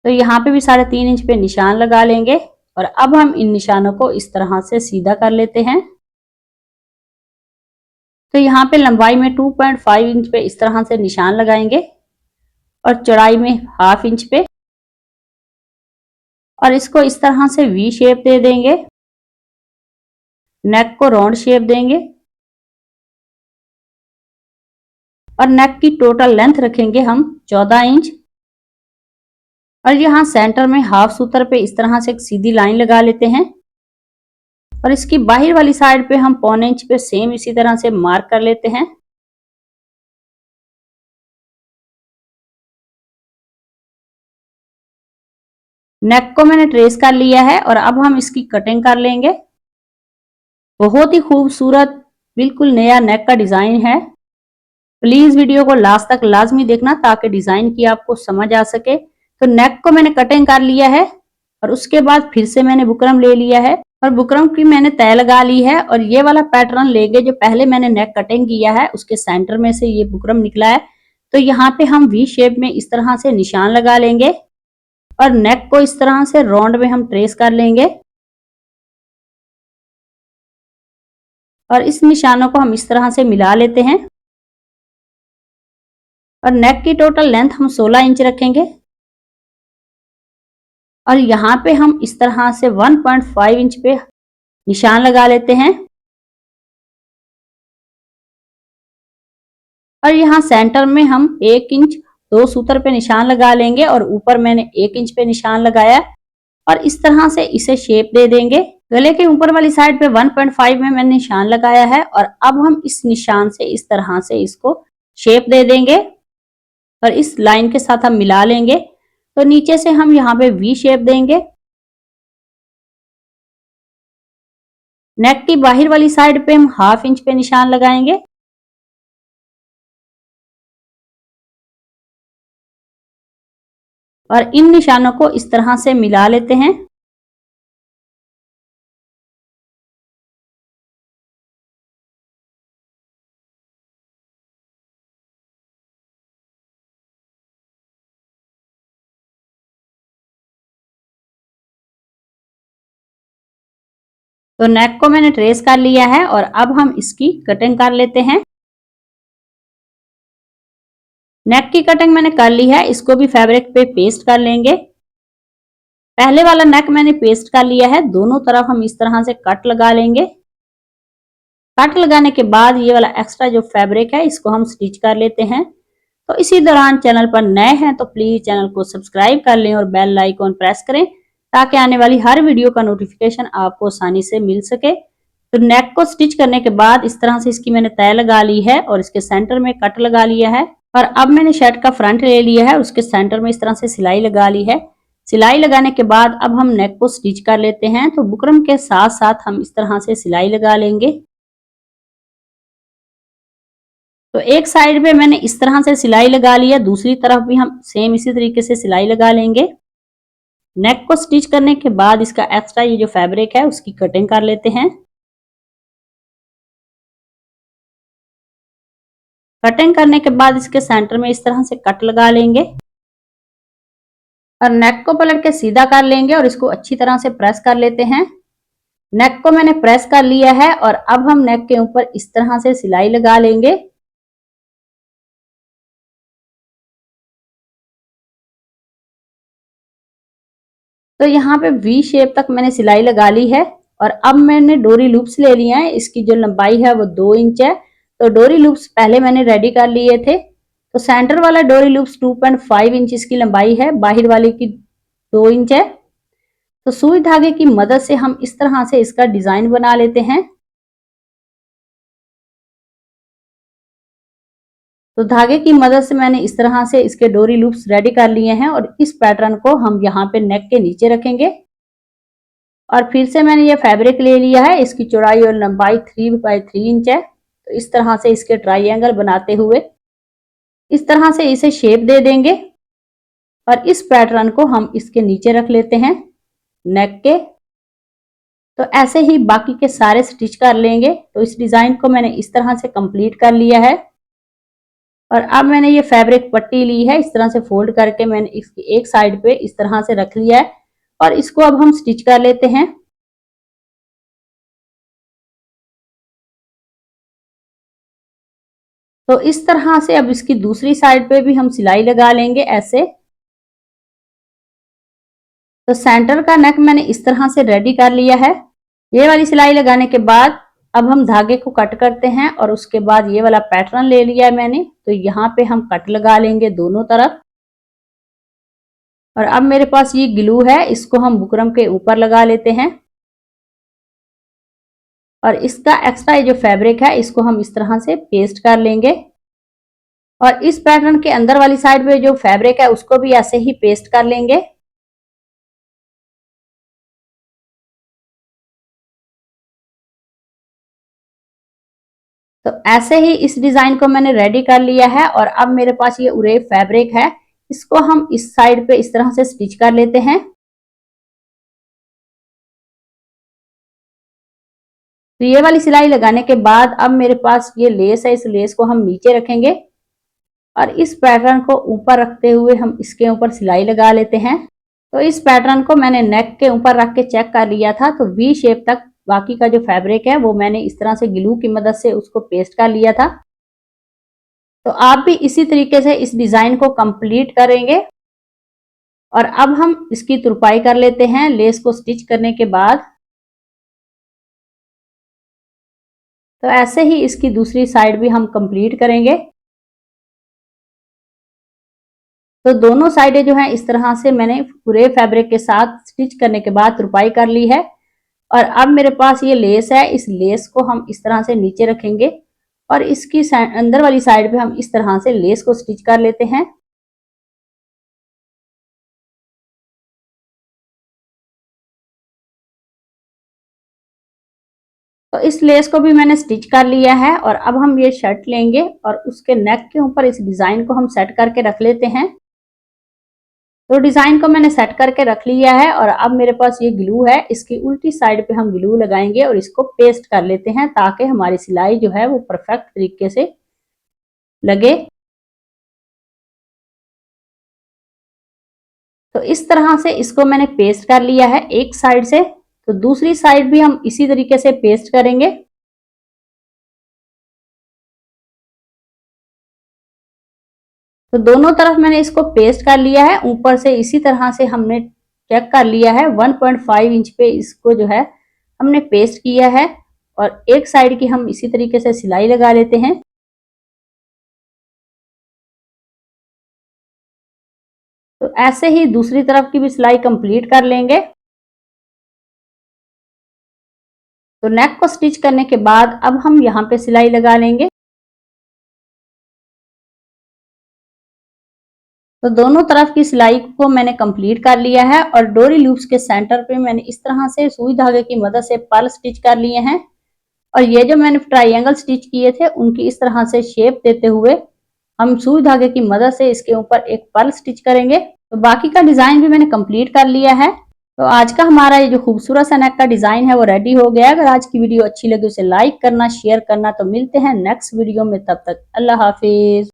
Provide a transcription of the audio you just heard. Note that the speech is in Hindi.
तो यहाँ पे भी 3.5 इंच पे निशान लगा लेंगे और अब हम इन निशानों को इस तरह से सीधा कर लेते हैं। तो यहाँ पे लंबाई में 2.5 इंच पे इस तरह से निशान लगाएंगे और चौड़ाई में 1/2 इंच पे, और इसको इस तरह से वी शेप दे देंगे। नेक को राउंड शेप देंगे और नेक की टोटल लेंथ रखेंगे हम 14 इंच। और यहाँ सेंटर में हाफ सूत्र पे इस तरह से एक सीधी लाइन लगा लेते हैं और इसकी बाहर वाली साइड पे हम 1/4 इंच पे सेम इसी तरह से मार्क कर लेते हैं। नेक को मैंने ट्रेस कर लिया है और अब हम इसकी कटिंग कर लेंगे। बहुत ही खूबसूरत बिल्कुल नया नेक का डिजाइन है। प्लीज वीडियो को लास्ट तक लाजमी देखना ताकि डिजाइन की आपको समझ आ सके। तो नेक को मैंने कटिंग कर लिया है और उसके बाद फिर से मैंने बुकरम ले लिया है और बुकरम की मैंने तय लगा ली है और ये वाला पैटर्न लेंगे जो पहले मैंने नेक कटिंग किया है उसके सेंटर में से ये बुकरम निकला है। तो यहाँ पे हम वी शेप में इस तरह से निशान लगा लेंगे और नेक को इस तरह से राउंड में हम ट्रेस कर लेंगे और इस निशानों को हम इस तरह से मिला लेते हैं। और नेक की टोटल लेंथ हम 16 इंच रखेंगे और यहाँ पे हम इस तरह से 1.5 इंच पे निशान लगा लेते हैं और यहाँ सेंटर में हम 1 इंच 2 सूत्र पे निशान लगा लेंगे और ऊपर मैंने 1 इंच पे निशान लगाया और इस तरह से इसे शेप दे देंगे। गले के ऊपर वाली साइड पे 1.5 में मैंने निशान लगाया है और अब हम इस निशान से इस तरह से इसको शेप दे देंगे और इस लाइन के साथ हम मिला लेंगे। तो नीचे से हम यहाँ पे वी शेप देंगे। नेक की बाहर वाली साइड पे हम 1/2 इंच पे निशान लगाएंगे और इन निशानों को इस तरह से मिला लेते हैं। तो नेक को मैंने ट्रेस कर लिया है और अब हम इसकी कटिंग कर लेते हैं। नेक की कटिंग मैंने कर ली है, इसको भी फैब्रिक पे पेस्ट कर लेंगे। पहले वाला नेक मैंने पेस्ट कर लिया है, दोनों तरफ हम इस तरह से कट लगा लेंगे। कट लगाने के बाद ये वाला एक्स्ट्रा जो फैब्रिक है इसको हम स्टिच कर लेते हैं। तो इसी दौरान चैनल पर नए हैं तो प्लीज चैनल को सब्सक्राइब कर लें और बेल आइकॉन प्रेस करें ताकि आने वाली हर वीडियो का नोटिफिकेशन आपको आसानी से मिल सके। तो नेक को स्टिच करने के बाद इस तरह से इसकी मैंने तय लगा ली है और इसके सेंटर में कट लगा लिया है और अब मैंने शर्ट का फ्रंट ले लिया है, उसके सेंटर में इस तरह से सिलाई लगा ली है। सिलाई लगाने के बाद अब हम नेक को स्टिच कर लेते हैं। तो बुकरम के साथ साथ हम इस तरह से सिलाई लगा लेंगे। तो एक साइड पे मैंने इस तरह से सिलाई लगा लिया, दूसरी तरफ भी हम सेम इसी तरीके से सिलाई लगा लेंगे। नेक को स्टिच करने के बाद इसका एक्स्ट्रा ये जो फैब्रिक है उसकी कटिंग कर लेते हैं। कटिंग करने के बाद इसके सेंटर में इस तरह से कट लगा लेंगे और नेक को पलट के सीधा कर लेंगे और इसको अच्छी तरह से प्रेस कर लेते हैं। नेक को मैंने प्रेस कर लिया है और अब हम नेक के ऊपर इस तरह से सिलाई लगा लेंगे। तो यहाँ पे वी शेप तक मैंने सिलाई लगा ली है और अब मैंने डोरी लूप्स ले लिए हैं। इसकी जो लंबाई है वो 2 इंच है। तो डोरी लूप्स पहले मैंने रेडी कर लिए थे। तो सेंटर वाला डोरी लूप्स 2.5 इंच इसकी लंबाई है, बाहर वाले की 2 इंच है। तो सुई धागे की मदद से हम इस तरह से इसका डिजाइन बना लेते हैं। तो धागे की मदद से मैंने इस तरह से इसके डोरी लूप्स रेडी कर लिए हैं और इस पैटर्न को हम यहाँ पे नेक के नीचे रखेंगे। और फिर से मैंने ये फैब्रिक ले लिया है, इसकी चौड़ाई और लंबाई 3x3 इंच है। तो इस तरह से इसके ट्रायंगल बनाते हुए इस तरह से इसे शेप दे देंगे और इस पैटर्न को हम इसके नीचे रख लेते हैं नेक के। तो ऐसे ही बाकी के सारे स्टिच कर लेंगे। तो इस डिजाइन को मैंने इस तरह से कंप्लीट कर लिया है। और अब मैंने ये फैब्रिक पट्टी ली है, इस तरह से फोल्ड करके मैंने इसकी एक साइड पे इस तरह से रख लिया है और इसको अब हम स्टिच कर लेते हैं। तो इस तरह से अब इसकी दूसरी साइड पे भी हम सिलाई लगा लेंगे ऐसे। तो सेंटर का नेक मैंने इस तरह से रेडी कर लिया है। ये वाली सिलाई लगाने के बाद अब हम धागे को कट करते हैं और उसके बाद ये वाला पैटर्न ले लिया है मैंने, तो यहाँ पे हम कट लगा लेंगे दोनों तरफ। और अब मेरे पास ये ग्लू है, इसको हम बुकरम के ऊपर लगा लेते हैं और इसका एक्स्ट्रा ये जो फैब्रिक है इसको हम इस तरह से पेस्ट कर लेंगे और इस पैटर्न के अंदर वाली साइड में जो फैब्रिक है उसको भी ऐसे ही पेस्ट कर लेंगे। तो ऐसे ही इस डिजाइन को मैंने रेडी कर लिया है और अब मेरे पास ये उरेब फैब्रिक है, इसको हम इस साइड पे इस तरह से स्टिच कर लेते हैं। तो ये वाली सिलाई लगाने के बाद अब मेरे पास ये लेस है, इस लेस को हम नीचे रखेंगे और इस पैटर्न को ऊपर रखते हुए हम इसके ऊपर सिलाई लगा लेते हैं। तो इस पैटर्न को मैंने नेक के ऊपर रख के चेक कर लिया था, तो वी शेप तक बाकी का जो फैब्रिक है वो मैंने इस तरह से ग्लू की मदद से उसको पेस्ट कर लिया था। तो आप भी इसी तरीके से इस डिजाइन को कंप्लीट करेंगे और अब हम इसकी तुरपाई कर लेते हैं लेस को स्टिच करने के बाद। तो ऐसे ही इसकी दूसरी साइड भी हम कंप्लीट करेंगे। तो दोनों साइडें जो है इस तरह से मैंने पूरे फैब्रिक के साथ स्टिच करने के बाद तुरपाई कर ली है और अब मेरे पास ये लेस है, इस लेस को हम इस तरह से नीचे रखेंगे और इसकी अंदर वाली साइड पे हम इस तरह से लेस को स्टिच कर लेते हैं। तो इस लेस को भी मैंने स्टिच कर लिया है और अब हम ये शर्ट लेंगे और उसके नेक के ऊपर इस डिजाइन को हम सेट करके रख लेते हैं। तो डिजाइन को मैंने सेट करके रख लिया है और अब मेरे पास ये ग्लू है, इसकी उल्टी साइड पे हम ग्लू लगाएंगे और इसको पेस्ट कर लेते हैं ताकि हमारी सिलाई जो है वो परफेक्ट तरीके से लगे। तो इस तरह से इसको मैंने पेस्ट कर लिया है एक साइड से, तो दूसरी साइड भी हम इसी तरीके से पेस्ट करेंगे। तो दोनों तरफ मैंने इसको पेस्ट कर लिया है, ऊपर से इसी तरह से हमने चेक कर लिया है 1.5 इंच पे इसको जो है हमने पेस्ट किया है और एक साइड की हम इसी तरीके से सिलाई लगा लेते हैं। तो ऐसे ही दूसरी तरफ की भी सिलाई कंप्लीट कर लेंगे। तो नेक को स्टिच करने के बाद अब हम यहाँ पे सिलाई लगा लेंगे। तो दोनों तरफ की सिलाई को मैंने कंप्लीट कर लिया है और डोरी लूप्स के सेंटर पे मैंने इस तरह से सुई धागे की मदद से पर्ल स्टिच कर लिए हैं और ये जो मैंने ट्रायंगल स्टिच किए थे उनकी इस तरह से शेप देते हुए हम सुई धागे की मदद से इसके ऊपर एक पर्ल स्टिच करेंगे। तो बाकी का डिजाइन भी मैंने कंप्लीट कर लिया है। तो आज का हमारा ये जो खूबसूरत सा नेक का डिजाइन है वो रेडी हो गया। अगर आज की वीडियो अच्छी लगी उसे लाइक करना, शेयर करना। तो मिलते हैं नेक्स्ट वीडियो में, तब तक अल्लाह हाफिज।